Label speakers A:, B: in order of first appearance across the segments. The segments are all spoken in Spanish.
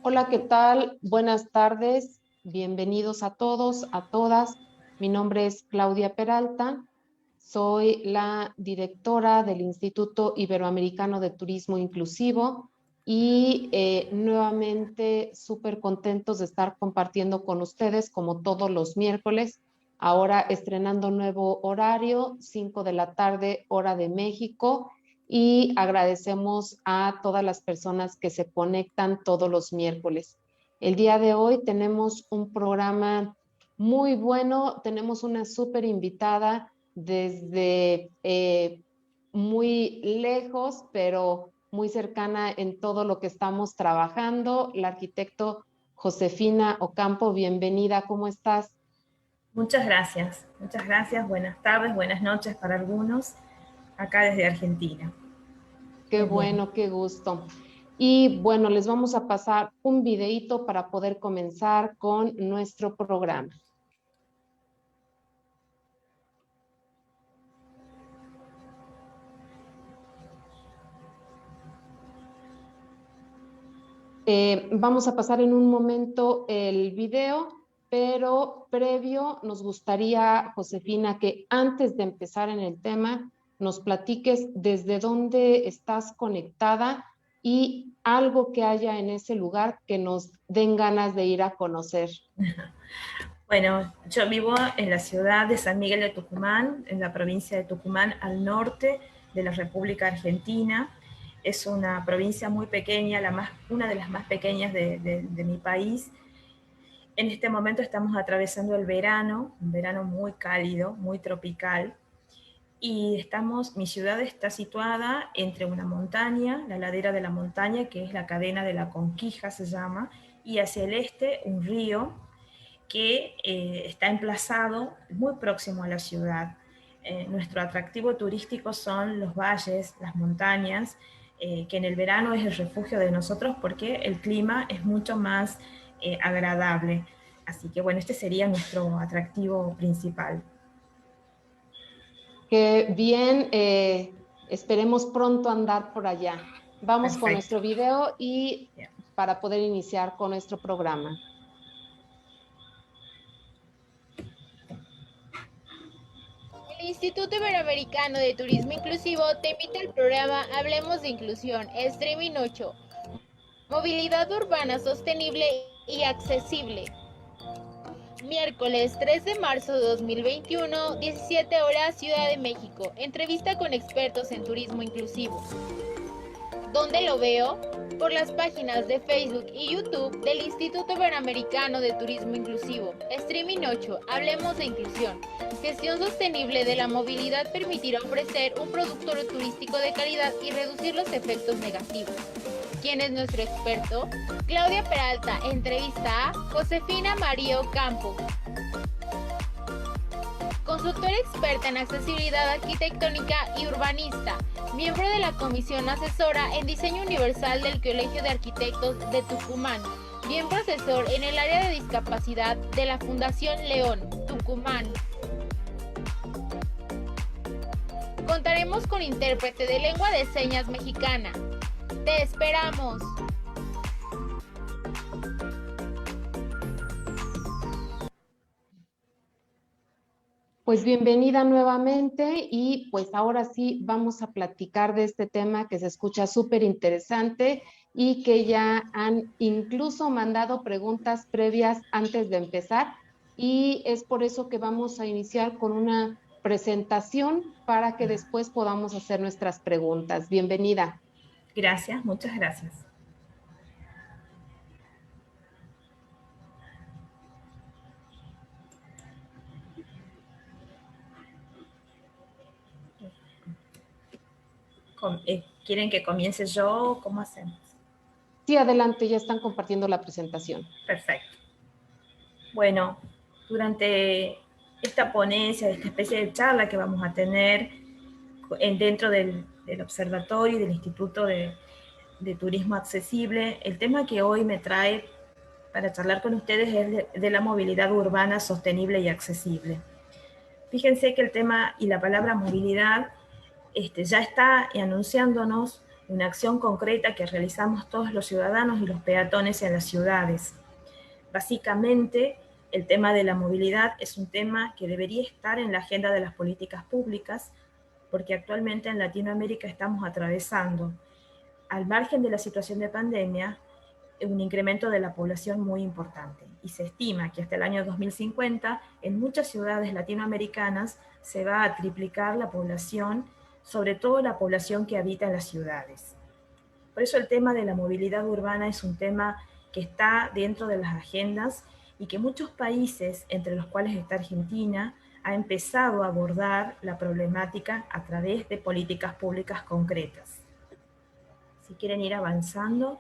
A: Hola, ¿qué tal? Buenas tardes. Bienvenidos a todos, a todas. Mi nombre es Claudia Peralta. Soy la directora del Instituto Iberoamericano de Turismo Inclusivo y nuevamente súper contentos de estar compartiendo con ustedes como todos los miércoles. Ahora estrenando nuevo horario, 5 de la tarde, hora de México, y agradecemos a todas las personas que se conectan todos los miércoles. El día de hoy tenemos un programa muy bueno, tenemos una súper invitada desde muy lejos, pero muy cercana en todo lo que estamos trabajando, la arquitecto Josefina Ocampo. Bienvenida, ¿cómo estás?
B: Muchas gracias, buenas tardes, buenas noches para algunos, acá desde Argentina.
A: Qué
B: Muy bien.
A: bueno, qué gusto. Y bueno, les vamos a pasar un videíto para poder comenzar con nuestro programa. Vamos a pasar en un momento el video, pero previo nos gustaría, Josefina, que antes de empezar en el tema, nos platiques desde dónde estás conectada y algo que haya en ese lugar que nos den ganas de ir a conocer.
B: Bueno, yo vivo en la ciudad de San Miguel de Tucumán, en la provincia de Tucumán, al norte de la República Argentina. Es una provincia muy pequeña, una de las más pequeñas de mi país. En este momento estamos atravesando el verano, un verano muy cálido, muy tropical. Mi ciudad está situada entre una montaña, la ladera de la montaña, que es la cadena de la Conquija, se llama, y hacia el este un río que está emplazado muy próximo a la ciudad. Nuestro atractivo turístico son los valles, las montañas, que en el verano es el refugio de nosotros porque el clima es mucho más agradable. Así que bueno, este sería nuestro atractivo principal.
A: Que bien, esperemos pronto andar por allá. Vamos con
B: Perfecto.
A: nuestro video y
B: Bien.
A: para poder iniciar con nuestro programa.
C: El Instituto Iberoamericano de Turismo Inclusivo te invita al programa Hablemos de Inclusión, Streaming 8, Movilidad Urbana Sostenible y Accesible. Miércoles 3 de marzo de 2021, 17 horas, Ciudad de México. Entrevista con expertos en turismo inclusivo. ¿Dónde lo veo? Por las páginas de Facebook y YouTube del Instituto Iberoamericano de Turismo Inclusivo. Streaming 8, Hablemos de Inclusión. Gestión sostenible de la movilidad permitirá ofrecer un producto turístico de calidad y reducir los efectos negativos. ¿Quién es nuestro experto? Claudia Peralta, entrevista a Josefina María Ocampo, consultora experta en accesibilidad arquitectónica y urbanista, miembro de la Comisión Asesora en Diseño Universal del Colegio de Arquitectos de Tucumán, miembro asesor en el área de discapacidad de la Fundación León, Tucumán. Contaremos con intérprete de lengua de señas mexicana. ¡Te esperamos!
A: Pues bienvenida nuevamente y pues ahora sí vamos a platicar de este tema que se escucha súper interesante y que ya han incluso mandado preguntas previas antes de empezar, y es por eso que vamos a iniciar con una presentación para que después podamos hacer nuestras preguntas. Bienvenida.
B: Gracias, muchas gracias. ¿Quieren que comience yo? ¿Cómo hacemos?
A: Sí, adelante, ya están compartiendo la presentación.
B: Perfecto. Bueno, durante esta ponencia, esta especie de charla que vamos a tener dentro del observatorio y del Instituto de Turismo Accesible, el tema que hoy me trae para charlar con ustedes es de la movilidad urbana sostenible y accesible. Fíjense que el tema y la palabra movilidad ya está anunciándonos una acción concreta que realizamos todos los ciudadanos y los peatones en las ciudades. Básicamente, el tema de la movilidad es un tema que debería estar en la agenda de las políticas públicas, porque actualmente en Latinoamérica estamos atravesando, al margen de la situación de pandemia, un incremento de la población muy importante. Y se estima que hasta el año 2050, en muchas ciudades latinoamericanas, se va a triplicar la población, sobre todo la población que habita en las ciudades. Por eso el tema de la movilidad urbana es un tema que está dentro de las agendas y que muchos países, entre los cuales está Argentina, ha empezado a abordar la problemática a través de políticas públicas concretas. Si quieren ir avanzando.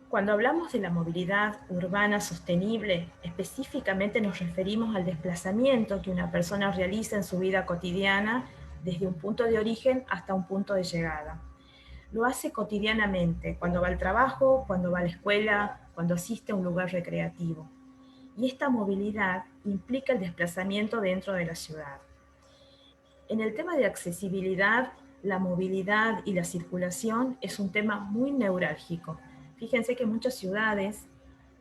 B: Cuando hablamos de la movilidad urbana sostenible, específicamente nos referimos al desplazamiento que una persona realiza en su vida cotidiana desde un punto de origen hasta un punto de llegada. Lo hace cotidianamente, cuando va al trabajo, cuando va a la escuela, cuando asiste a un lugar recreativo. Y esta movilidad implica el desplazamiento dentro de la ciudad. En el tema de accesibilidad, la movilidad y la circulación es un tema muy neurálgico. Fíjense que muchas ciudades,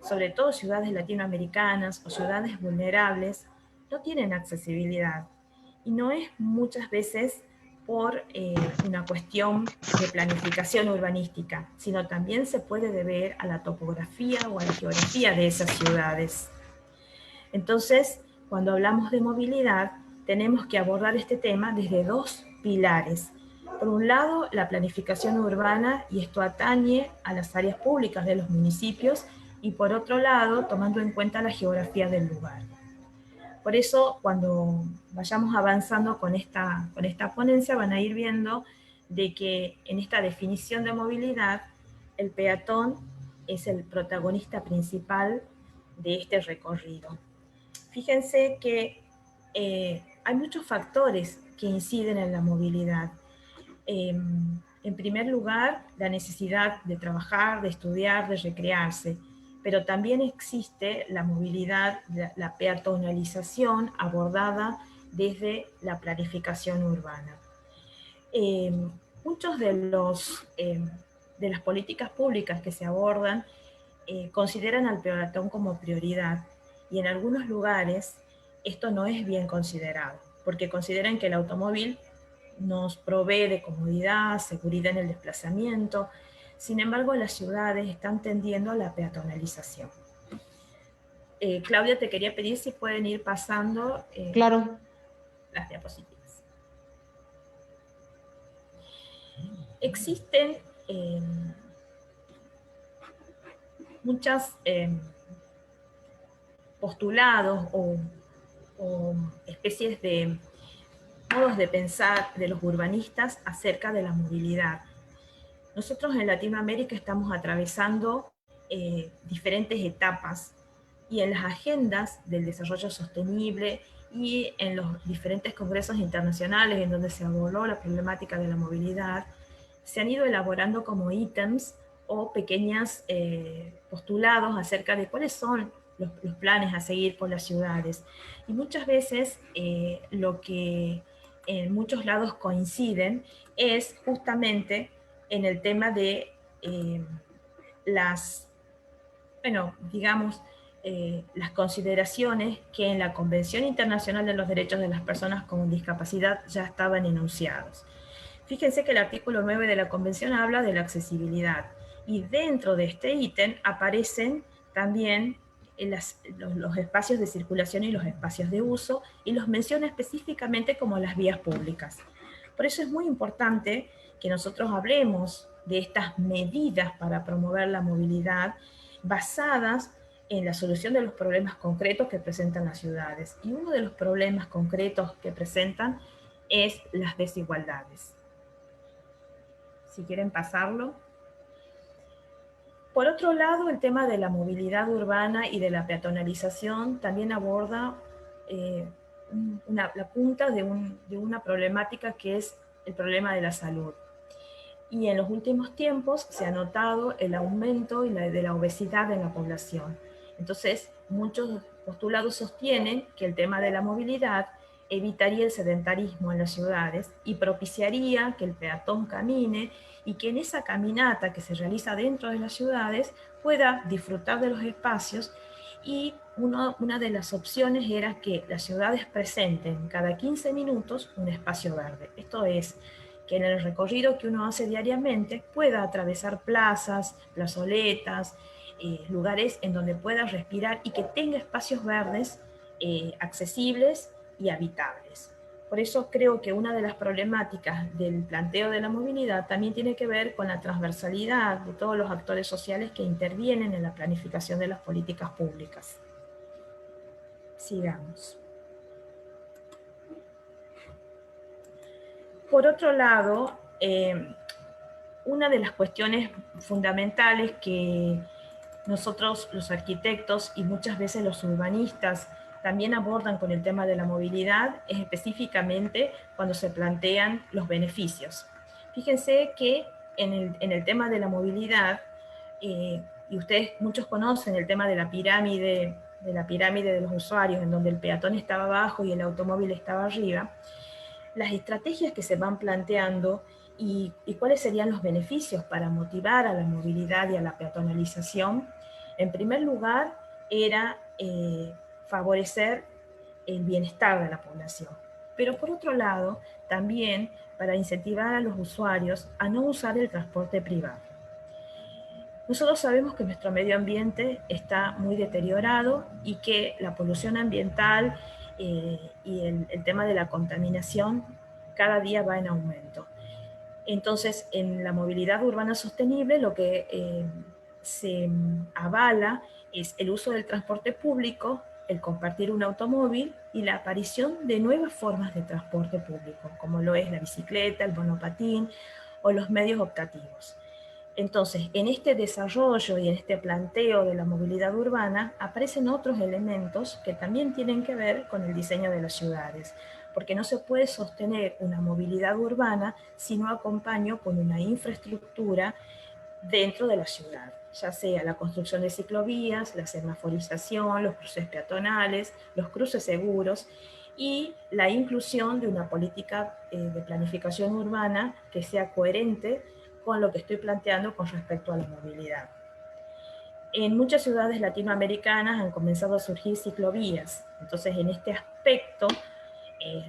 B: sobre todo ciudades latinoamericanas o ciudades vulnerables, no tienen accesibilidad. Y no es muchas veces por una cuestión de planificación urbanística, sino también se puede deber a la topografía o a la geografía de esas ciudades. Entonces, cuando hablamos de movilidad, tenemos que abordar este tema desde dos pilares. Por un lado, la planificación urbana, y esto atañe a las áreas públicas de los municipios, y por otro lado, tomando en cuenta la geografía del lugar. Por eso, cuando vayamos avanzando con esta ponencia, van a ir viendo de que en esta definición de movilidad, el peatón es el protagonista principal de este recorrido. Fíjense que hay muchos factores que inciden en la movilidad. En primer lugar, la necesidad de trabajar, de estudiar, de recrearse, pero también existe la movilidad, la peatonalización abordada desde la planificación urbana. Muchos de las políticas públicas que se abordan consideran al peatón como prioridad, y en algunos lugares esto no es bien considerado, porque consideran que el automóvil nos provee de comodidad, seguridad en el desplazamiento. Sin embargo, las ciudades están tendiendo a la peatonalización. Claudia, te quería pedir si pueden ir pasando
A: claro.
B: las diapositivas. Existen muchas postulados o especies de modos de pensar de los urbanistas acerca de la movilidad. Nosotros en Latinoamérica estamos atravesando diferentes etapas, y en las agendas del desarrollo sostenible y en los diferentes congresos internacionales en donde se abordó la problemática de la movilidad, se han ido elaborando como ítems o pequeños postulados acerca de cuáles son los planes a seguir por las ciudades. Y muchas veces lo que en muchos lados coinciden es justamente en el tema de las consideraciones que en la Convención Internacional de los Derechos de las Personas con Discapacidad ya estaban enunciados. Fíjense que el artículo 9 de la Convención habla de la accesibilidad, y dentro de este ítem aparecen también los espacios de circulación y los espacios de uso, y los menciona específicamente como las vías públicas. Por eso es muy importante que nosotros hablemos de estas medidas para promover la movilidad basadas en la solución de los problemas concretos que presentan las ciudades. Y uno de los problemas concretos que presentan es las desigualdades. Si quieren pasarlo. Por otro lado, el tema de la movilidad urbana y de la peatonalización también aborda la punta de una problemática que es el problema de la salud. Y en los últimos tiempos se ha notado el aumento de la obesidad en la población. Entonces, muchos postulados sostienen que el tema de la movilidad evitaría el sedentarismo en las ciudades y propiciaría que el peatón camine y que en esa caminata que se realiza dentro de las ciudades pueda disfrutar de los espacios. Y una de las opciones era que las ciudades presenten cada 15 minutos un espacio verde. Esto es, que en el recorrido que uno hace diariamente pueda atravesar plazas, plazoletas, lugares en donde pueda respirar y que tenga espacios verdes accesibles y habitables. Por eso creo que una de las problemáticas del planteo de la movilidad también tiene que ver con la transversalidad de todos los actores sociales que intervienen en la planificación de las políticas públicas. Sigamos. Por otro lado, una de las cuestiones fundamentales que nosotros los arquitectos y muchas veces los urbanistas también abordan con el tema de la movilidad es específicamente cuando se plantean los beneficios. Fíjense que en el tema de la movilidad, y ustedes muchos conocen el tema de la pirámide de los usuarios, en donde el peatón estaba abajo y el automóvil estaba arriba, las estrategias que se van planteando y cuáles serían los beneficios para motivar a la movilidad y a la peatonalización. En primer lugar, era favorecer el bienestar de la población. Pero por otro lado, también para incentivar a los usuarios a no usar el transporte privado. Nosotros sabemos que nuestro medio ambiente está muy deteriorado y que la polución ambiental y el tema de la contaminación cada día va en aumento. Entonces, en la movilidad urbana sostenible lo que se avala es el uso del transporte público, el compartir un automóvil y la aparición de nuevas formas de transporte público, como lo es la bicicleta, el monopatín o los medios optativos. Entonces, en este desarrollo y en este planteo de la movilidad urbana aparecen otros elementos que también tienen que ver con el diseño de las ciudades, porque no se puede sostener una movilidad urbana si no acompaño con una infraestructura dentro de la ciudad, ya sea la construcción de ciclovías, la semaforización, los cruces peatonales, los cruces seguros y la inclusión de una política de planificación urbana que sea coherente con lo que estoy planteando con respecto a la movilidad. En muchas ciudades latinoamericanas han comenzado a surgir ciclovías, entonces en este aspecto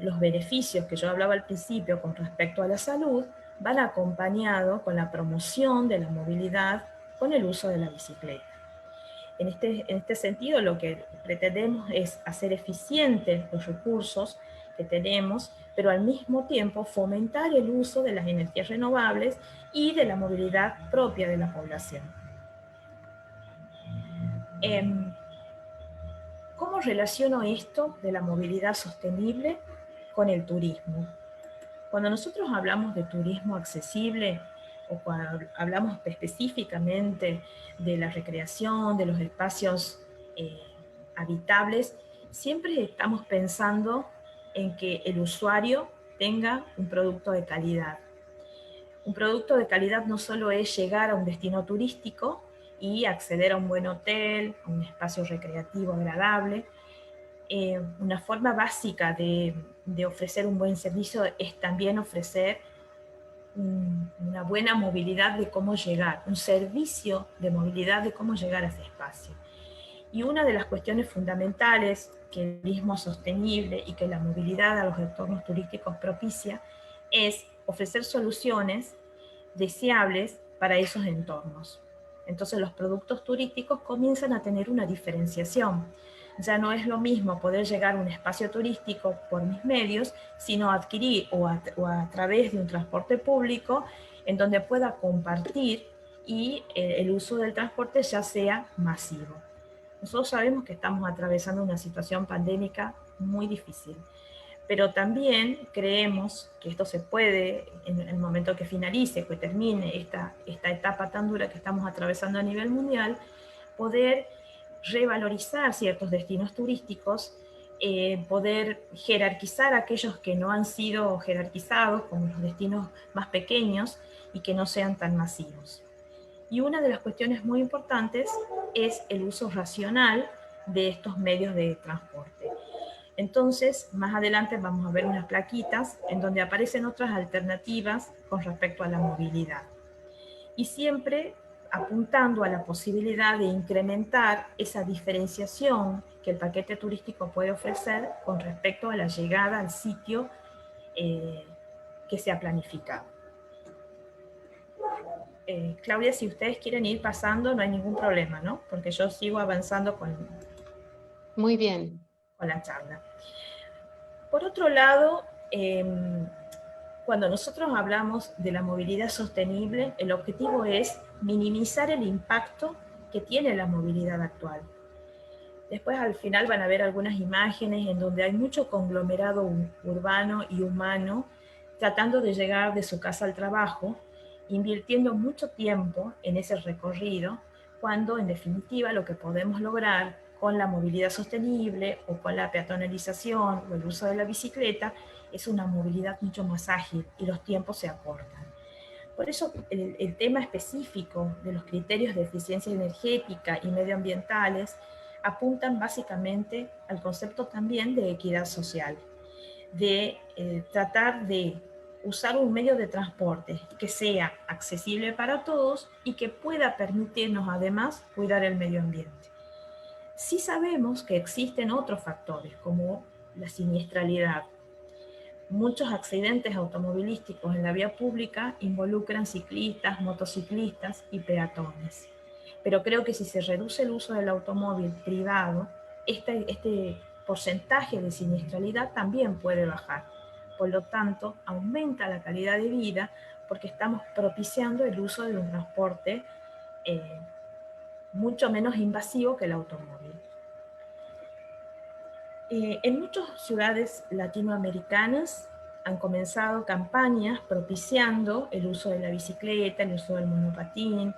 B: los beneficios que yo hablaba al principio con respecto a la salud van acompañados con la promoción de la movilidad con el uso de la bicicleta. En este sentido, lo que pretendemos es hacer eficientes los recursos que tenemos, pero al mismo tiempo fomentar el uso de las energías renovables y de la movilidad propia de la población. ¿Cómo relaciono esto de la movilidad sostenible con el turismo? Cuando nosotros hablamos de turismo accesible, o cuando hablamos específicamente de la recreación, de los espacios habitables, siempre estamos pensando en que el usuario tenga un producto de calidad. Un producto de calidad no solo es llegar a un destino turístico y acceder a un buen hotel, a un espacio recreativo agradable. Una forma básica de ofrecer un buen servicio es también ofrecer una buena movilidad de cómo llegar, un servicio de movilidad de cómo llegar a ese espacio. Y una de las cuestiones fundamentales que el turismo sostenible y que la movilidad a los entornos turísticos propicia es ofrecer soluciones deseables para esos entornos. Entonces los productos turísticos comienzan a tener una diferenciación. Ya no es lo mismo poder llegar a un espacio turístico por mis medios, sino adquirir o a través de un transporte público en donde pueda compartir y el uso del transporte ya sea masivo. Nosotros sabemos que estamos atravesando una situación pandémica muy difícil, pero también creemos que esto se puede, en el momento que finalice, que termine esta etapa tan dura que estamos atravesando a nivel mundial, poder revalorizar ciertos destinos turísticos, poder jerarquizar aquellos que no han sido jerarquizados, como los destinos más pequeños y que no sean tan masivos. Y una de las cuestiones muy importantes es el uso racional de estos medios de transporte. Entonces, más adelante vamos a ver unas plaquitas en donde aparecen otras alternativas con respecto a la movilidad. Y siempre apuntando a la posibilidad de incrementar esa diferenciación que el paquete turístico puede ofrecer con respecto a la llegada al sitio que se ha planificado. Claudia, si ustedes quieren ir pasando, no hay ningún problema, ¿no? Porque yo sigo avanzando
A: Muy bien.
B: con la charla. Por otro lado, cuando nosotros hablamos de la movilidad sostenible, el objetivo es minimizar el impacto que tiene la movilidad actual. Después al final van a ver algunas imágenes en donde hay mucho conglomerado urbano y humano tratando de llegar de su casa al trabajo, invirtiendo mucho tiempo en ese recorrido, cuando en definitiva lo que podemos lograr con la movilidad sostenible o con la peatonalización o el uso de la bicicleta es una movilidad mucho más ágil y los tiempos se acortan. Por eso el tema específico de los criterios de eficiencia energética y medioambientales apuntan básicamente al concepto también de equidad social, de tratar de usar un medio de transporte que sea accesible para todos y que pueda permitirnos además cuidar el medio ambiente. Sí sabemos que existen otros factores como la siniestralidad. Muchos accidentes automovilísticos en la vía pública involucran ciclistas, motociclistas y peatones. Pero creo que si se reduce el uso del automóvil privado, este porcentaje de siniestralidad también puede bajar. Por lo tanto, aumenta la calidad de vida porque estamos propiciando el uso de un transporte mucho menos invasivo que el automóvil. En muchas ciudades latinoamericanas han comenzado campañas propiciando el uso de la bicicleta, el uso del monopatín.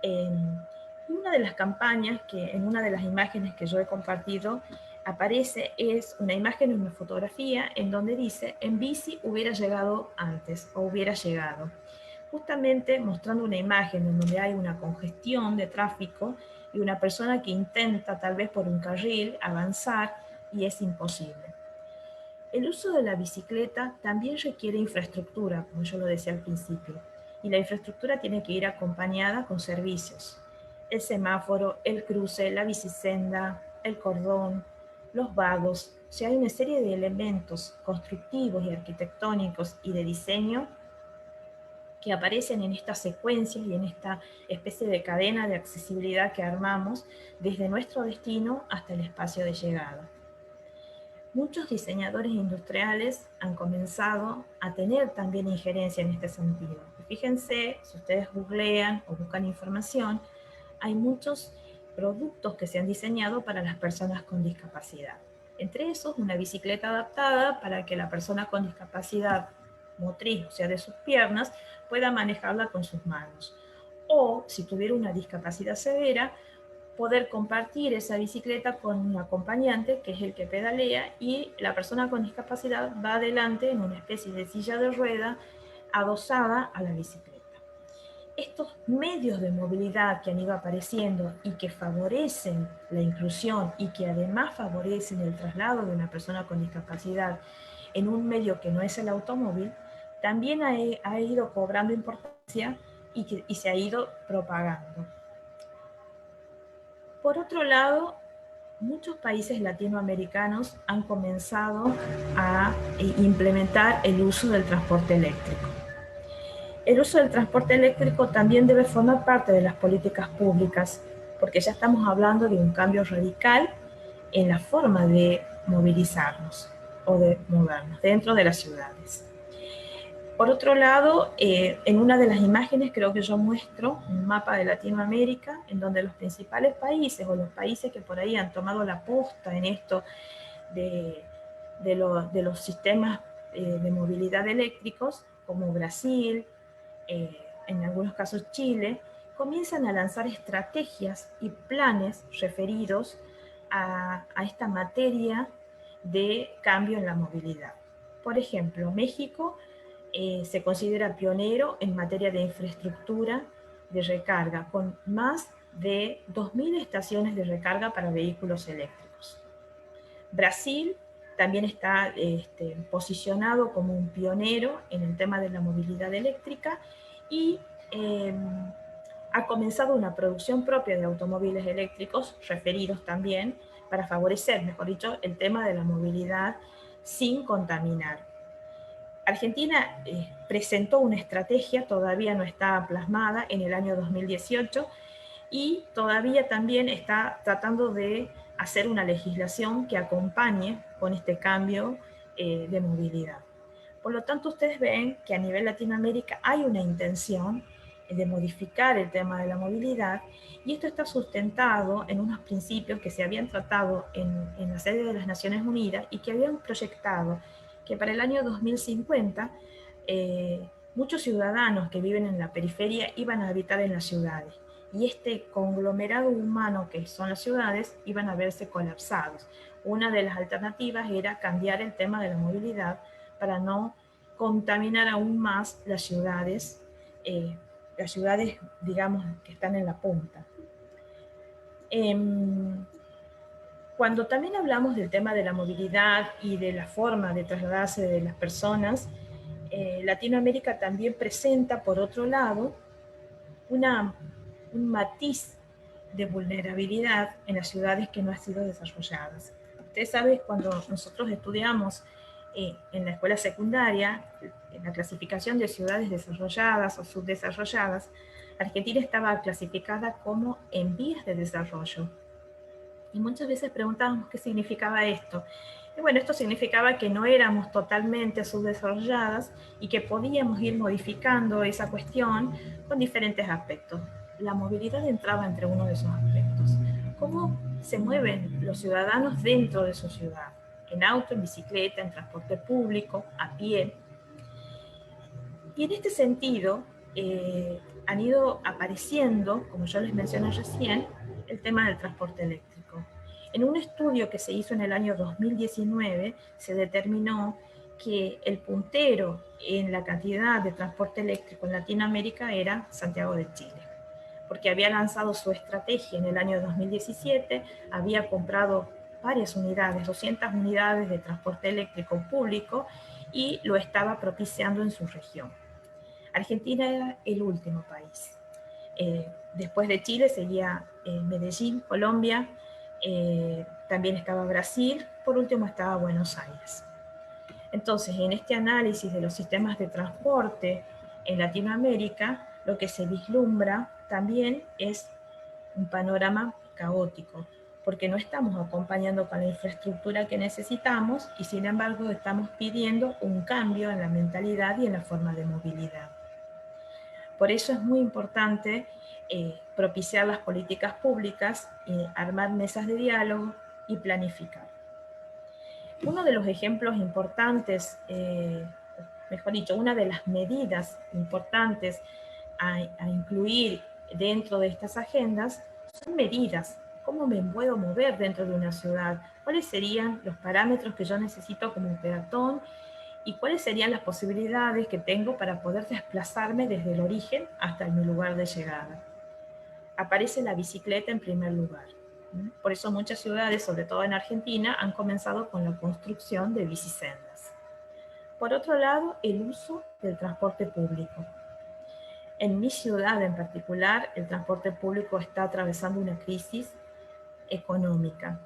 B: Una de las campañas que en una de las imágenes que yo he compartido aparece es una imagen, una fotografía en donde dice: en bici hubiera llegado antes o hubiera llegado. Justamente mostrando una imagen en donde hay una congestión de tráfico y una persona que intenta tal vez por un carril avanzar y es imposible. El uso de la bicicleta también requiere infraestructura, como yo lo decía al principio, y la infraestructura tiene que ir acompañada con servicios. El semáforo, el cruce, la bicisenda, el cordón, los vagos. O sea, hay una serie de elementos constructivos y arquitectónicos y de diseño que aparecen en estas secuencias y en esta especie de cadena de accesibilidad que armamos desde nuestro destino hasta el espacio de llegada. Muchos diseñadores industriales han comenzado a tener también injerencia en este sentido. Y fíjense, si ustedes googlean o buscan información, hay muchos productos que se han diseñado para las personas con discapacidad. Entre esos, una bicicleta adaptada para que la persona con discapacidad motriz, o sea, de sus piernas, pueda manejarla con sus manos. O, si tuviera una discapacidad severa, poder compartir esa bicicleta con un acompañante, que es el que pedalea, y la persona con discapacidad va adelante en una especie de silla de rueda adosada a la bicicleta. Estos medios de movilidad que han ido apareciendo y que favorecen la inclusión y que además favorecen el traslado de una persona con discapacidad en un medio que no es el automóvil, también ha ido cobrando importancia y se ha ido propagando. Por otro lado, muchos países latinoamericanos han comenzado a implementar el uso del transporte eléctrico. El uso del transporte eléctrico también debe formar parte de las políticas públicas, porque ya estamos hablando de un cambio radical en la forma de movilizarnos o de movernos dentro de las ciudades. Por otro lado, en una de las imágenes creo que yo muestro un mapa de Latinoamérica en donde los principales países o los países que por ahí han tomado la posta en esto de los sistemas de movilidad eléctricos, como Brasil, en algunos casos Chile, comienzan a lanzar estrategias y planes referidos a esta materia de cambio en la movilidad. Por ejemplo, México se considera pionero en materia de infraestructura de recarga, con más de 2.000 estaciones de recarga para vehículos eléctricos. Brasil también está posicionado como un pionero en el tema de la movilidad eléctrica y ha comenzado una producción propia de automóviles eléctricos, referidos también, para favorecer, mejor dicho, el tema de la movilidad sin contaminar. Argentina presentó una estrategia, todavía no está plasmada, en el año 2018, y todavía también está tratando de hacer una legislación que acompañe con este cambio de movilidad. Por lo tanto, ustedes ven que a nivel Latinoamérica hay una intención de modificar el tema de la movilidad, y esto está sustentado en unos principios que se habían tratado en la sede de las Naciones Unidas y que habían proyectado que para el año 2050 muchos ciudadanos que viven en la periferia iban a habitar en las ciudades, y este conglomerado humano que son las ciudades iban a verse colapsados. Una de las alternativas era cambiar el tema de la movilidad para no contaminar aún más las ciudades, digamos, que están en la punta. Cuando también hablamos del tema de la movilidad y de la forma de trasladarse de las personas, Latinoamérica también presenta, por otro lado, un matiz de vulnerabilidad en las ciudades que no han sido desarrolladas. Ustedes saben, cuando nosotros estudiamos en la escuela secundaria, en la clasificación de ciudades desarrolladas o subdesarrolladas, Argentina estaba clasificada como en vías de desarrollo. Y muchas veces preguntábamos qué significaba esto. Y bueno, esto significaba que no éramos totalmente subdesarrolladas y que podíamos ir modificando esa cuestión con diferentes aspectos. La movilidad entraba entre uno de esos aspectos. ¿Cómo se mueven los ciudadanos dentro de su ciudad? En auto, en bicicleta, en transporte público, a pie. Y en este sentido, han ido apareciendo, como yo les mencioné recién, el tema del transporte eléctrico. En un estudio que se hizo en el año 2019, se determinó que el puntero en la cantidad de transporte eléctrico en Latinoamérica era Santiago de Chile, porque había lanzado su estrategia en el año 2017, había comprado varias unidades, 200 unidades de transporte eléctrico público, y lo estaba propiciando en su región. Argentina era el último país. Después de Chile seguía Medellín, Colombia, también estaba Brasil, por último estaba Buenos Aires. Entonces, en este análisis de los sistemas de transporte en Latinoamérica, lo que se vislumbra también es un panorama caótico, porque no estamos acompañando con la infraestructura que necesitamos y sin embargo estamos pidiendo un cambio en la mentalidad y en la forma de movilidad. Por eso es muy importante propiciar las políticas públicas, armar mesas de diálogo y planificar. Uno de los ejemplos importantes, mejor dicho, una de las medidas importantes a incluir dentro de estas agendas son medidas. ¿Cómo me puedo mover dentro de una ciudad? ¿Cuáles serían los parámetros que yo necesito como peatón? ¿Y cuáles serían las posibilidades que tengo para poder desplazarme desde el origen hasta mi lugar de llegada? Aparece la bicicleta en primer lugar. Por eso muchas ciudades, sobre todo en Argentina, han comenzado con la construcción de bicisendas. Por otro lado, el uso del transporte público. En mi ciudad en particular, el transporte público está atravesando una crisis económica.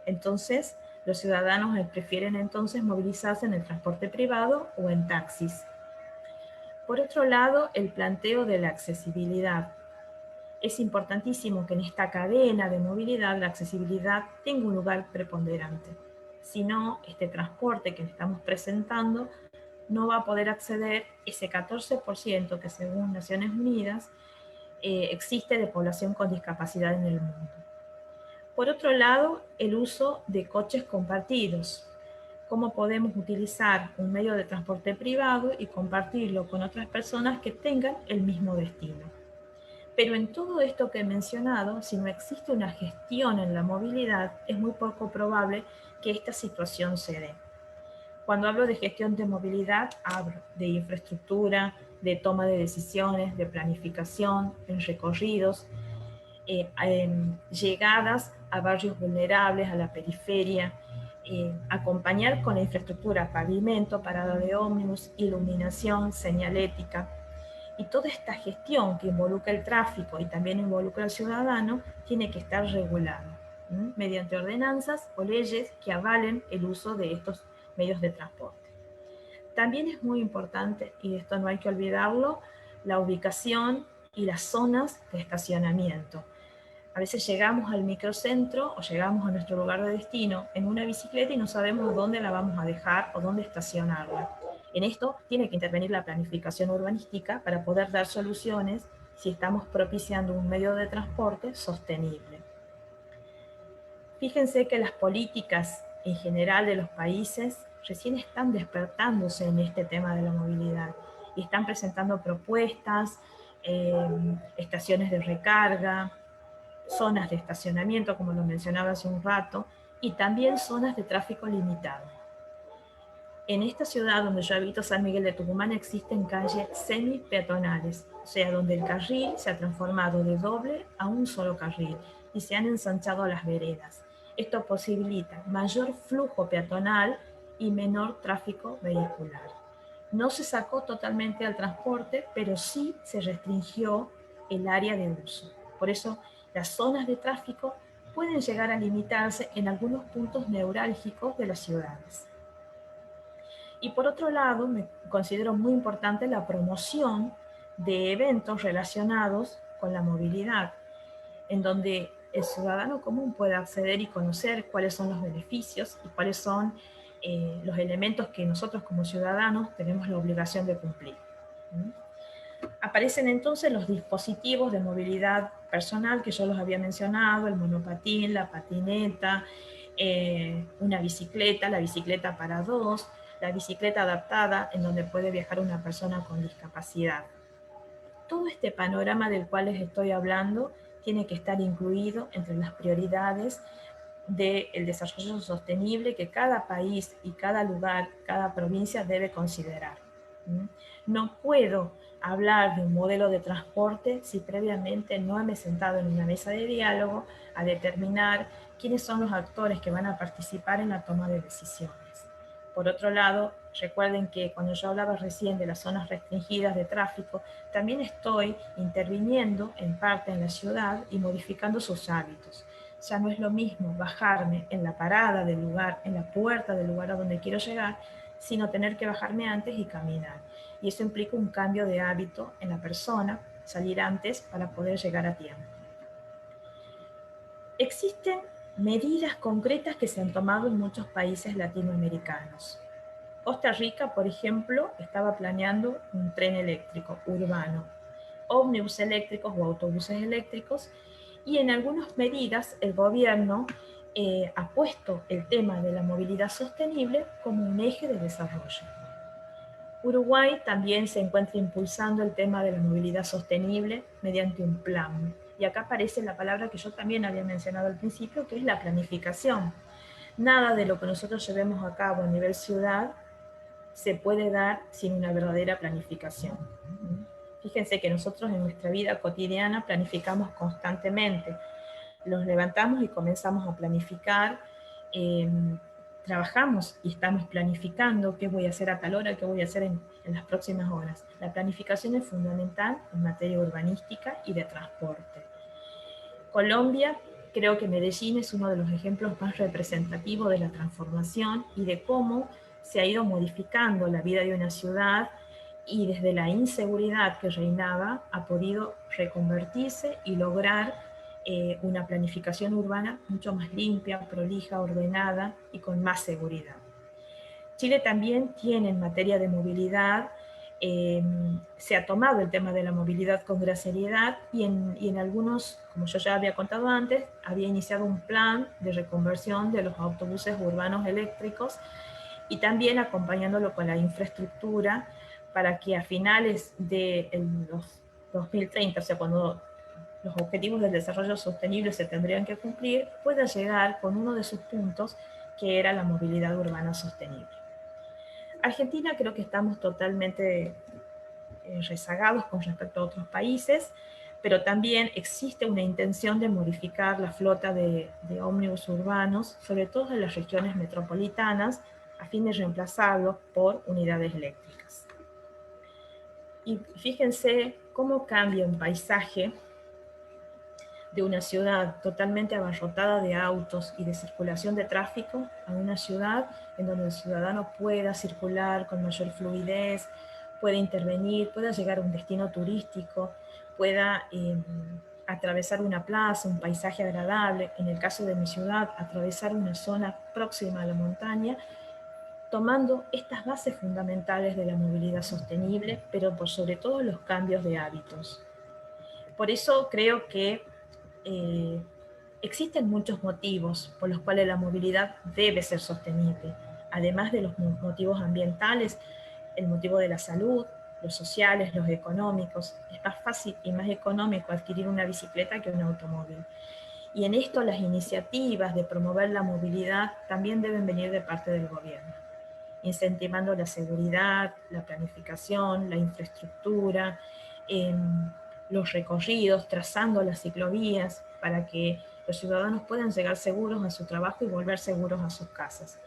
B: Entonces, los ciudadanos prefieren entonces movilizarse en el transporte privado o en taxis. Por otro lado, el planteo de la accesibilidad. Es importantísimo que en esta cadena de movilidad la accesibilidad tenga un lugar preponderante. Si no, este transporte que estamos presentando no va a poder acceder ese 14% que según Naciones Unidas existe de población con discapacidad en el mundo. Por otro lado, el uso de coches compartidos. Cómo podemos utilizar un medio de transporte privado y compartirlo con otras personas que tengan el mismo destino. Pero en todo esto que he mencionado, si no existe una gestión en la movilidad, es muy poco probable que esta situación se dé. Cuando hablo de gestión de movilidad, hablo de infraestructura, de toma de decisiones, de planificación, en recorridos, llegadas a barrios vulnerables, a la periferia, acompañar con la infraestructura, pavimento, parada de ómnibus, iluminación, señalética. Y toda esta gestión que involucra el tráfico y también involucra al ciudadano tiene que estar regulada mediante ordenanzas o leyes que avalen el uso de estos medios de transporte. También es muy importante, y esto no hay que olvidarlo, la ubicación y las zonas de estacionamiento. A veces llegamos al microcentro o llegamos a nuestro lugar de destino en una bicicleta y no sabemos dónde la vamos a dejar o dónde estacionarla. En esto tiene que intervenir la planificación urbanística para poder dar soluciones si estamos propiciando un medio de transporte sostenible. Fíjense que las políticas en general de los países recién están despertándose en este tema de la movilidad y están presentando propuestas, estaciones de recarga, zonas de estacionamiento, como lo mencionaba hace un rato, y también zonas de tráfico limitado. En esta ciudad donde yo habito, San Miguel de Tucumán, existen calles semi-peatonales, o sea, donde el carril se ha transformado de doble a un solo carril y se han ensanchado las veredas. Esto posibilita mayor flujo peatonal y menor tráfico vehicular. No se sacó totalmente al transporte, pero sí se restringió el área de uso. Por eso, las zonas de tráfico pueden llegar a limitarse en algunos puntos neurálgicos de las ciudades. Y por otro lado, me considero muy importante la promoción de eventos relacionados con la movilidad, en donde el ciudadano común pueda acceder y conocer cuáles son los beneficios y cuáles son los elementos que nosotros como ciudadanos tenemos la obligación de cumplir. Aparecen entonces los dispositivos de movilidad personal que yo los había mencionado, el monopatín, la patineta, una bicicleta, la bicicleta para dos, la bicicleta adaptada en donde puede viajar una persona con discapacidad. Todo este panorama del cual les estoy hablando tiene que estar incluido entre las prioridades del desarrollo sostenible que cada país y cada lugar, cada provincia debe considerar. No puedo hablar de un modelo de transporte si previamente no me he sentado en una mesa de diálogo a determinar quiénes son los actores que van a participar en la toma de decisiones. Por otro lado, recuerden que cuando yo hablaba recién de las zonas restringidas de tráfico, también estoy interviniendo en parte en la ciudad y modificando sus hábitos. Ya no es lo mismo bajarme en la parada del lugar, en la puerta del lugar a donde quiero llegar, sino tener que bajarme antes y caminar. Y eso implica un cambio de hábito en la persona, salir antes para poder llegar a tiempo. Existen medidas concretas que se han tomado en muchos países latinoamericanos. Costa Rica, por ejemplo, estaba planeando un tren eléctrico urbano, ómnibus eléctricos o autobuses eléctricos, y en algunas medidas el gobierno ha puesto el tema de la movilidad sostenible como un eje de desarrollo. Uruguay también se encuentra impulsando el tema de la movilidad sostenible mediante un plan. Y acá aparece la palabra que yo también había mencionado al principio, que es la planificación. Nada de lo que nosotros llevemos a cabo a nivel ciudad se puede dar sin una verdadera planificación. Fíjense que nosotros en nuestra vida cotidiana planificamos constantemente. Nos levantamos y comenzamos a planificar, trabajamos y estamos planificando qué voy a hacer a tal hora, qué voy a hacer en las próximas horas. La planificación es fundamental en materia urbanística y de transporte. Colombia, creo que Medellín es uno de los ejemplos más representativos de la transformación y de cómo se ha ido modificando la vida de una ciudad y desde la inseguridad que reinaba ha podido reconvertirse y lograr una planificación urbana mucho más limpia, prolija, ordenada y con más seguridad. Chile también tiene en materia de movilidad, se ha tomado el tema de la movilidad con gran seriedad y en algunos, como yo ya había contado antes, había iniciado un plan de reconversión de los autobuses urbanos eléctricos y también acompañándolo con la infraestructura para que a finales de los 2030, o sea, cuando los objetivos del desarrollo sostenible se tendrían que cumplir, pueda llegar con uno de sus puntos, que era la movilidad urbana sostenible. Argentina creo que estamos totalmente rezagados con respecto a otros países, pero también existe una intención de modificar la flota de ómnibus urbanos, sobre todo en las regiones metropolitanas, a fin de reemplazarlos por unidades eléctricas. Y fíjense cómo cambia un paisaje de una ciudad totalmente abarrotada de autos y de circulación de tráfico a una ciudad en donde el ciudadano pueda circular con mayor fluidez, pueda intervenir, pueda llegar a un destino turístico, pueda atravesar una plaza, un paisaje agradable, en el caso de mi ciudad, atravesar una zona próxima a la montaña, tomando estas bases fundamentales de la movilidad sostenible, pero por sobre todo los cambios de hábitos. Por eso creo que existen muchos motivos por los cuales la movilidad debe ser sostenible, además de los motivos ambientales, el motivo de la salud, los sociales, los económicos. Es más fácil y más económico adquirir una bicicleta que un automóvil. Y en esto las iniciativas de promover la movilidad también deben venir de parte del gobierno, incentivando la seguridad, la planificación, la infraestructura, los recorridos, trazando las ciclovías para que los ciudadanos puedan llegar seguros a su trabajo y volver seguros a sus casas.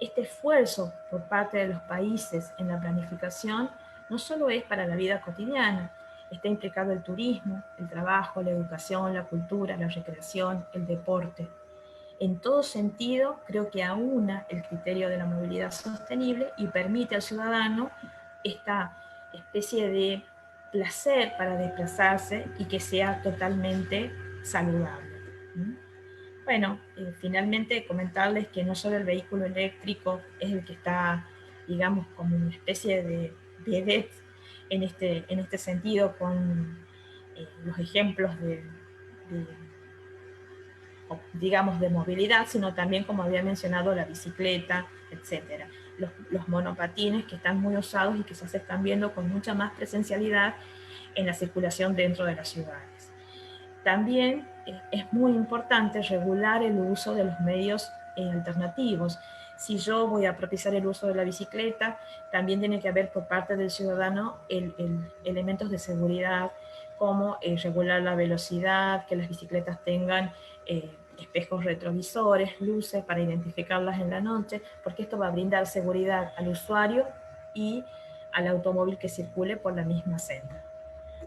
B: Este esfuerzo por parte de los países en la planificación no solo es para la vida cotidiana, está implicado el turismo, el trabajo, la educación, la cultura, la recreación, el deporte. En todo sentido, creo que aúna el criterio de la movilidad sostenible y permite al ciudadano esta especie de placer para desplazarse y que sea totalmente saludable. Bueno, finalmente comentarles que no solo el vehículo eléctrico es el que está, digamos, como una especie de vedette en este sentido, con los ejemplos digamos, de movilidad, sino también, como había mencionado, la bicicleta, etc. Los monopatines, que están muy usados y que se están viendo con mucha más presencialidad en la circulación dentro de las ciudades. También es muy importante regular el uso de los medios alternativos. Si yo voy a propiciar el uso de la bicicleta, también tiene que haber por parte del ciudadano elementos de seguridad, como regular la velocidad, que las bicicletas tengan espejos retrovisores, luces para identificarlas en la noche, porque esto va a brindar seguridad al usuario y al automóvil que circule por la misma senda.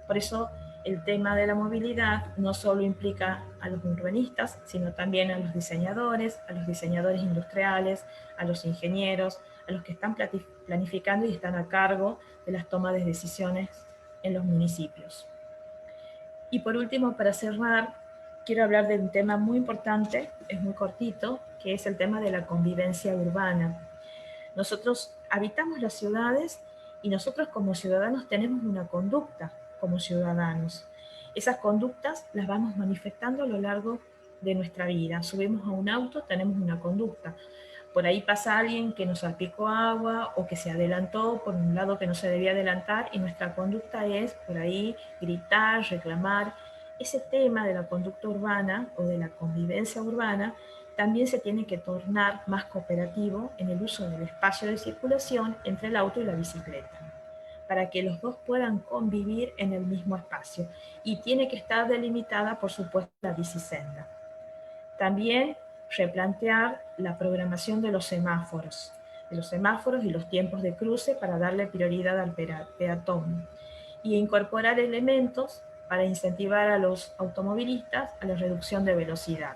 B: Por eso el tema de la movilidad no solo implica a los urbanistas, sino también a los diseñadores industriales, a los ingenieros, a los que están planificando y están a cargo de las tomas de decisiones en los municipios. Y por último, para cerrar, quiero hablar de un tema muy importante, es muy cortito, que es el tema de la convivencia urbana. Nosotros habitamos las ciudades y nosotros como ciudadanos tenemos una conducta como ciudadanos. Esas conductas las vamos manifestando a lo largo de nuestra vida. Subimos a un auto, tenemos una conducta. Por ahí pasa alguien que nos salpicó agua o que se adelantó por un lado que no se debía adelantar y nuestra conducta es por ahí gritar, reclamar. Ese tema de la conducta urbana o de la convivencia urbana también se tiene que tornar más cooperativo en el uso del espacio de circulación entre el auto y la bicicleta, para que los dos puedan convivir en el mismo espacio. Y tiene que estar delimitada, por supuesto, la bicisenda. También replantear la programación de los semáforos y los tiempos de cruce para darle prioridad al peatón. Y incorporar elementos para incentivar a los automovilistas a la reducción de velocidad.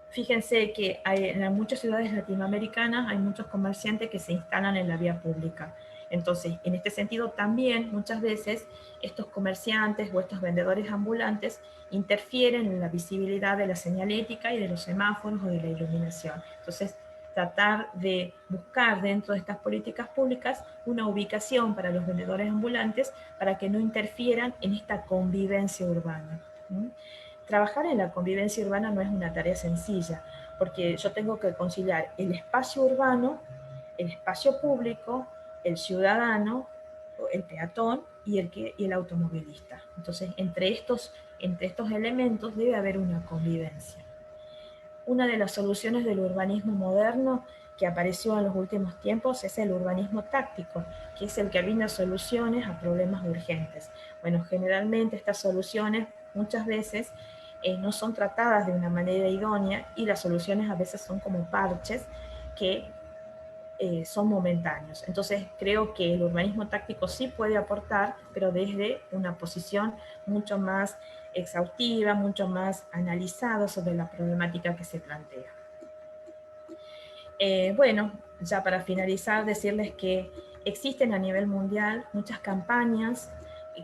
B: Fíjense que en muchas ciudades latinoamericanas hay muchos comerciantes que se instalan en la vía pública. Entonces, en este sentido también muchas veces estos comerciantes o estos vendedores ambulantes interfieren en la visibilidad de la señalética y de los semáforos o de la iluminación. Entonces, tratar de buscar dentro de estas políticas públicas una ubicación para los vendedores ambulantes para que no interfieran en esta convivencia urbana. Trabajar en la convivencia urbana no es una tarea sencilla, porque yo tengo que conciliar el espacio urbano, el espacio público, el ciudadano, el peatón y el automovilista. Entonces, entre estos elementos debe haber una convivencia. Una de las soluciones del urbanismo moderno que apareció en los últimos tiempos es el urbanismo táctico, que es el que brinda soluciones a problemas urgentes. Bueno, generalmente estas soluciones muchas veces no son tratadas de una manera idónea y las soluciones a veces son como parches que son momentáneos. Entonces creo que el urbanismo táctico sí puede aportar, pero desde una posición mucho más exhaustiva, mucho más analizada sobre la problemática que se plantea. Bueno, ya para finalizar, decirles que existen a nivel mundial muchas campañas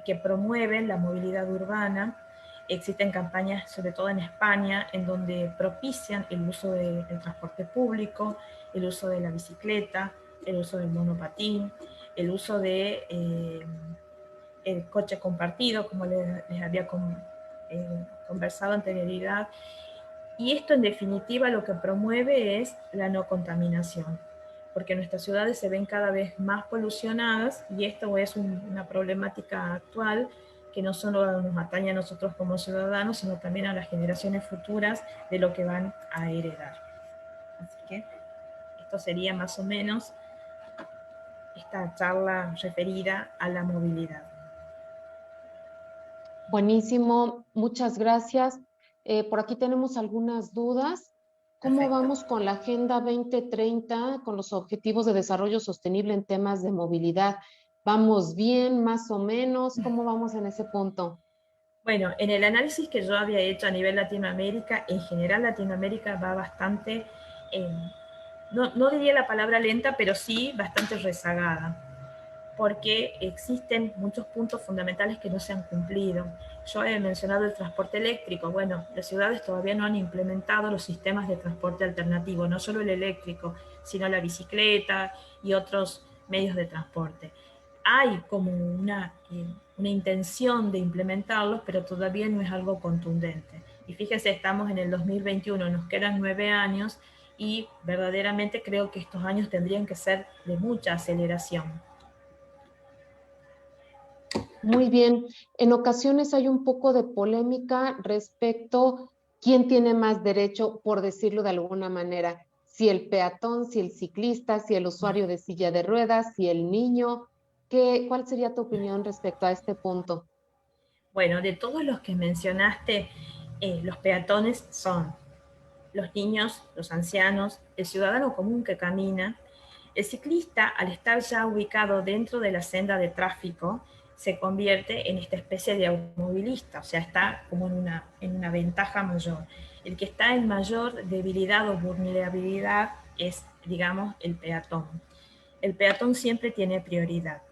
B: que promueven la movilidad urbana. Existen campañas, sobre todo en España, en donde propician el uso del transporte público, el uso de la bicicleta, el uso del monopatín, el uso de el coche compartido, como les había conversado anterioridad. Y esto en definitiva lo que promueve es la no contaminación, porque nuestras ciudades se ven cada vez más polucionadas y esto es una problemática actual que no solo nos atañe a nosotros como ciudadanos, sino también a las generaciones futuras de lo que van a heredar. Así que esto sería más o menos esta charla referida a la movilidad.
A: Buenísimo, muchas gracias. Por aquí tenemos algunas dudas. ¿Cómo
B: Perfecto.
A: vamos con la Agenda 2030, con los Objetivos de Desarrollo Sostenible en temas de movilidad? ¿Vamos bien, más o menos? ¿Cómo vamos en ese punto?
B: Bueno, en el análisis que yo había hecho a nivel Latinoamérica, en general Latinoamérica va bastante, no diría la palabra lenta, pero sí bastante rezagada, porque existen muchos puntos fundamentales que no se han cumplido. Yo he mencionado el transporte eléctrico. Bueno, las ciudades todavía no han implementado los sistemas de transporte alternativo, no solo el eléctrico, sino la bicicleta y otros medios de transporte. Hay como una intención de implementarlos, pero todavía no es algo contundente. Y fíjense, estamos en el 2021, nos quedan 9 años y verdaderamente creo que estos años tendrían que ser de mucha aceleración.
A: Muy bien. En ocasiones hay un poco de polémica respecto quién tiene más derecho, por decirlo de alguna manera, si el peatón, si el ciclista, si el usuario de silla de ruedas, si el niño. ¿Cuál sería tu opinión respecto a este punto?
B: Bueno, de todos los que mencionaste, los peatones son los niños, los ancianos, el ciudadano común que camina. El ciclista, al estar ya ubicado dentro de la senda de tráfico, se convierte en esta especie de automovilista, o sea, está como en una ventaja mayor. El que está en mayor debilidad o vulnerabilidad es, digamos, el peatón. El peatón siempre tiene prioridad,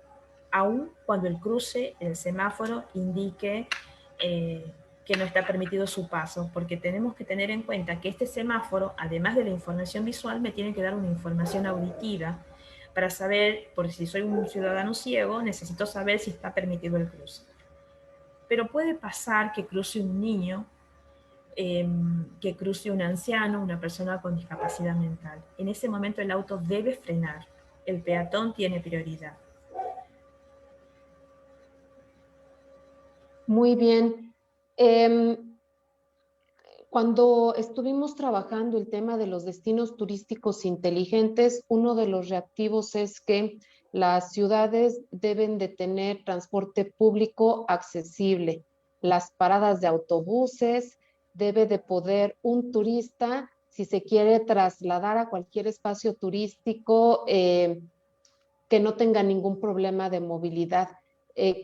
B: aun cuando el cruce, el semáforo, indique que no está permitido su paso, porque tenemos que tener en cuenta que este semáforo, además de la información visual, me tiene que dar una información auditiva para saber, por si soy un ciudadano ciego, necesito saber si está permitido el cruce. Pero puede pasar que cruce un niño, que cruce un anciano, una persona con discapacidad mental. En ese momento el auto debe frenar. El peatón tiene prioridad.
A: Muy bien. Cuando estuvimos trabajando el tema de los destinos turísticos inteligentes, uno de los reactivos es que las ciudades deben de tener transporte público accesible. Las paradas de autobuses, debe de poder un turista, si se quiere trasladar a cualquier espacio turístico, que no tenga ningún problema de movilidad.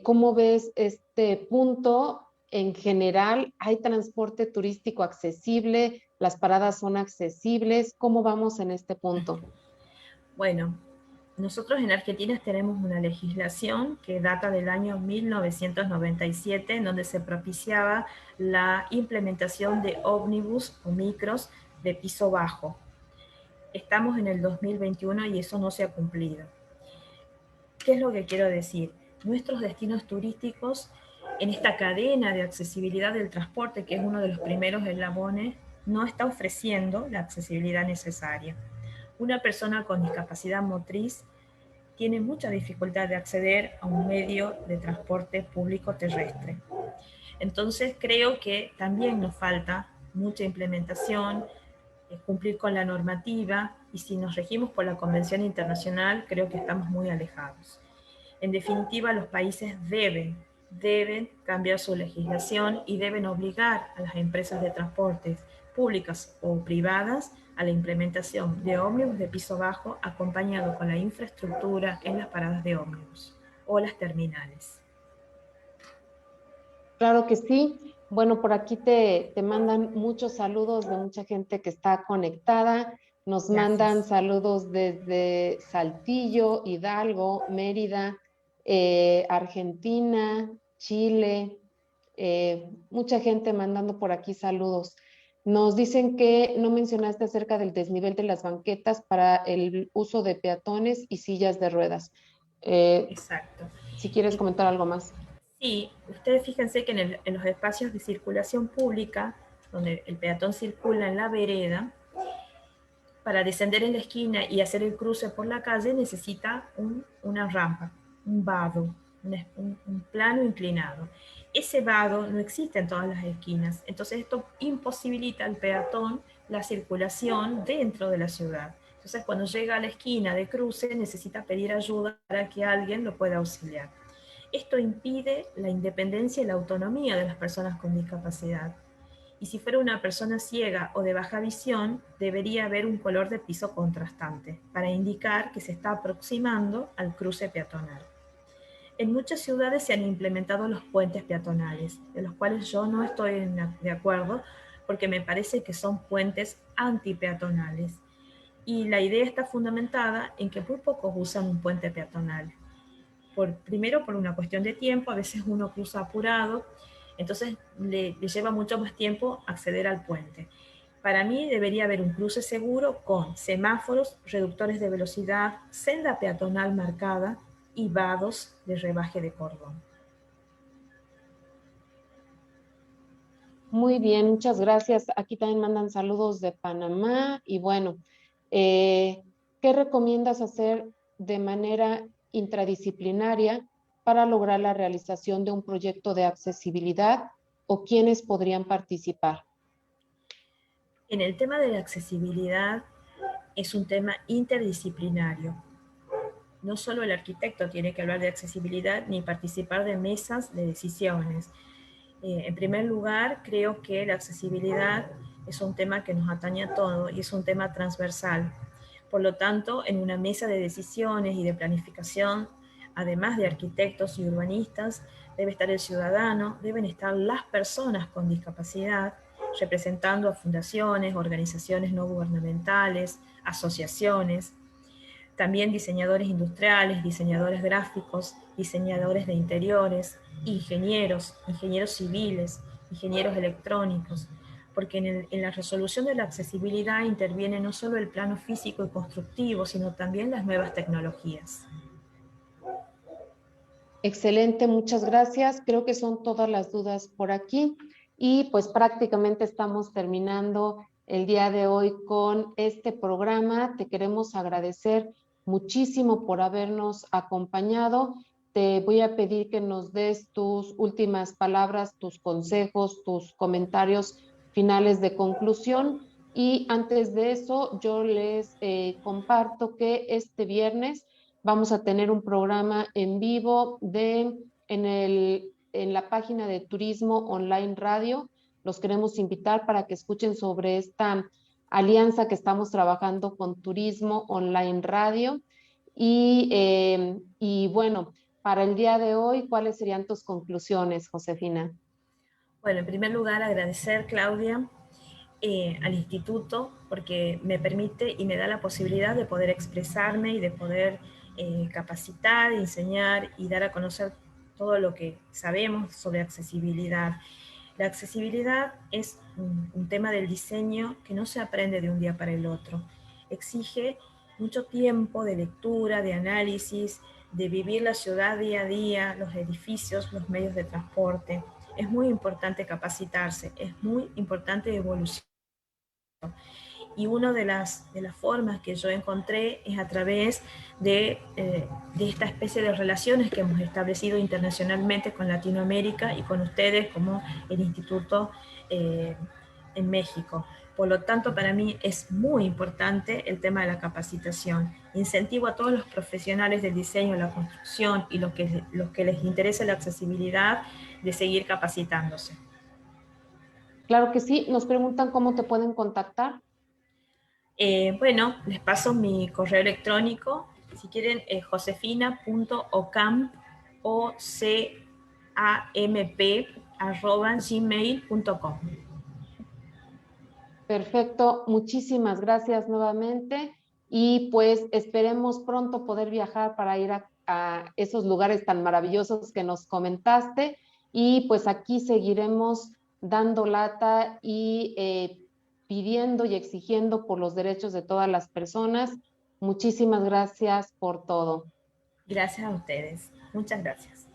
A: ¿Cómo ves este punto? En general, ¿hay transporte turístico accesible? ¿Las paradas son accesibles? ¿Cómo vamos en este punto?
B: Bueno, nosotros en Argentina tenemos una legislación que data del año 1997, en donde se propiciaba la implementación de ómnibus o micros de piso bajo. Estamos en el 2021 y eso no se ha cumplido. ¿Qué es lo que quiero decir? Nuestros destinos turísticos, en esta cadena de accesibilidad del transporte, que es uno de los primeros eslabones, no está ofreciendo la accesibilidad necesaria. Una persona con discapacidad motriz tiene mucha dificultad de acceder a un medio de transporte público terrestre. Entonces creo que también nos falta mucha implementación, cumplir con la normativa, y si nos regimos por la Convención Internacional, creo que estamos muy alejados. En definitiva, los países deben cambiar su legislación y deben obligar a las empresas de transportes públicas o privadas a la implementación de ómnibus de piso bajo acompañado con la infraestructura en las paradas de ómnibus o las terminales.
A: Claro que sí. Bueno, por aquí te mandan muchos saludos de mucha gente que está conectada. Nos mandan saludos desde Saltillo, Hidalgo, Mérida, Argentina, Chile. Mucha gente mandando por aquí saludos. Nos dicen que no mencionaste acerca del desnivel de las banquetas para el uso de peatones y sillas de ruedas.
B: Exacto.
A: Si quieres comentar algo más.
B: Sí, ustedes fíjense que en los espacios de circulación pública, donde el peatón circula en la vereda, para descender en la esquina y hacer el cruce por la calle necesita una rampa, un vado, un plano inclinado. Ese vado no existe en todas las esquinas, entonces esto imposibilita al peatón la circulación dentro de la ciudad. Entonces cuando llega a la esquina de cruce necesita pedir ayuda para que alguien lo pueda auxiliar. Esto impide la independencia y la autonomía de las personas con discapacidad. Y si fuera una persona ciega o de baja visión, debería haber un color de piso contrastante para indicar que se está aproximando al cruce peatonal. En muchas ciudades se han implementado los puentes peatonales, de los cuales yo no estoy de acuerdo porque me parece que son puentes antipeatonales. Y la idea está fundamentada en que muy pocos usan un puente peatonal. Primero por una cuestión de tiempo, a veces uno cruza apurado, entonces le lleva mucho más tiempo acceder al puente. Para mí debería haber un cruce seguro con semáforos, reductores de velocidad, senda peatonal marcada y vados de rebaje de cordón.
A: Muy bien, muchas gracias. Aquí también mandan saludos de Panamá y bueno, ¿qué recomiendas hacer de manera interdisciplinaria para lograr la realización de un proyecto de accesibilidad o quiénes podrían participar?
B: En el tema de la accesibilidad es un tema interdisciplinario. No solo el arquitecto tiene que hablar de accesibilidad ni participar de mesas de decisiones. En primer lugar, creo que la accesibilidad es un tema que nos atañe a todo y es un tema transversal. Por lo tanto, en una mesa de decisiones y de planificación, además de arquitectos y urbanistas, debe estar el ciudadano, deben estar las personas con discapacidad, representando a fundaciones, organizaciones no gubernamentales, asociaciones, también diseñadores industriales, diseñadores gráficos, diseñadores de interiores, ingenieros civiles, ingenieros electrónicos, porque en la resolución de la accesibilidad interviene no solo el plano físico y constructivo, sino también las nuevas tecnologías.
A: Excelente, muchas gracias. Creo que son todas las dudas por aquí y pues prácticamente estamos terminando el día de hoy con este programa. Te queremos agradecer muchísimo por habernos acompañado. Te voy a pedir que nos des tus últimas palabras, tus consejos, tus comentarios finales de conclusión. Y antes de eso, yo les comparto que este viernes vamos a tener un programa en vivo en la página de Turismo Online Radio. Los queremos invitar para que escuchen sobre esta alianza que estamos trabajando con Turismo Online Radio. Y bueno, para el día de hoy, ¿cuáles serían tus conclusiones, Josefina?
B: Bueno, en primer lugar, agradecer, Claudia, al instituto, porque me permite y me da la posibilidad de poder expresarme y de poder capacitar, enseñar y dar a conocer todo lo que sabemos sobre accesibilidad. La accesibilidad es un tema del diseño que no se aprende de un día para el otro. Exige mucho tiempo de lectura, de análisis, de vivir la ciudad día a día, los edificios, los medios de transporte. Es muy importante capacitarse, es muy importante evolucionar. Y una de las formas que yo encontré es a través de esta especie de relaciones que hemos establecido internacionalmente con Latinoamérica y con ustedes como el Instituto en México. Por lo tanto, para mí es muy importante el tema de la capacitación. Incentivo a todos los profesionales del diseño, la construcción y los que les interese la accesibilidad de seguir capacitándose.
A: Claro que sí. Nos preguntan cómo te pueden contactar.
B: Bueno, les paso mi correo electrónico. Si quieren, josefina.ocamp, ocamp@gmail.com.
A: Perfecto. Muchísimas gracias nuevamente. Y pues esperemos pronto poder viajar para ir a esos lugares tan maravillosos que nos comentaste. Y pues aquí seguiremos dando lata y pidiendo y exigiendo por los derechos de todas las personas. Muchísimas gracias por todo.
B: Gracias a ustedes. Muchas gracias.